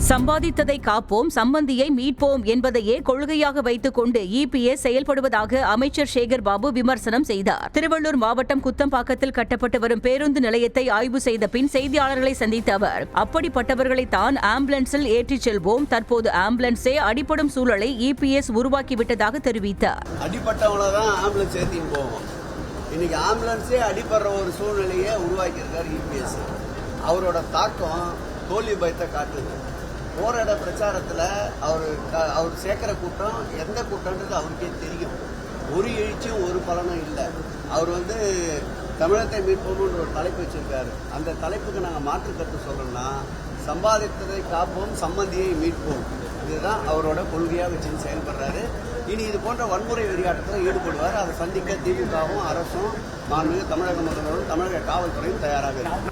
சம்பாதித்ததை காப்போம், சம்பந்தியை மீட்போம் என்பதையே கொள்கையாக வைத்துக் கொண்டு இபிஎஸ் செயல்படுவதாக அமைச்சர் சேகர் பாபு விமர்சனம் செய்தார். திருவள்ளூர் மாவட்டம் குத்தம்பாக்கத்தில் கட்டப்பட்டு வரும் பேருந்து நிலையத்தை ஆய்வு செய்த பின் செய்தியாளர்களை சந்தித்த அவர், அப்படிப்பட்டவர்களை தான் ஆம்புலன்ஸில் ஏற்றிச் செல்வோம், தற்போது ஆம்புலன்ஸே அடிபடும் சூழலை இபிஎஸ் உருவாக்கிவிட்டதாக தெரிவித்தார். அடிப்பட்டவங்களதான் ஆம்புலன்ஸ் ஏற்றின்னு போவோம். இன்னைக்கு ஆம்புலன்ஸே அடிபடுற ஒரு சூழ்நிலையை உருவாக்கியிருக்காரு இபிஎஸ். அவரோட தாக்கம் தோல்வி பயத்தை காட்டுது. போற இட பிரச்சாரத்தில் அவர் சேர்க்கிற கூட்டம் எந்த கூட்டம்ன்றது அவருக்கே தெரியும். ஒரு எழுச்சியும் ஒரு பலனும் இல்லை. அவர் தமிழகத்தை மீட்போம்னு ஒரு தலைப்பு வச்சிருக்காரு. அந்த தலைப்புக்கு நாங்கள் மாற்று கருத்து சொல்லணும்னா, சம்பாதித்ததை காப்போம், சம்பந்தியை மீட்போம், இதுதான் அவரோட கொள்கையாக வச்சுன்னு செயல்படுறாரு. இனி இது போன்ற வன்முறை வெறியாட்டத்தில் ஈடுபடுவார். அதை சந்திக்க திமுகவும் அரசும் மாண்புமிகு தமிழக முதல்வரும் தமிழக காவல்துறையும் தயாராக இருக்கு.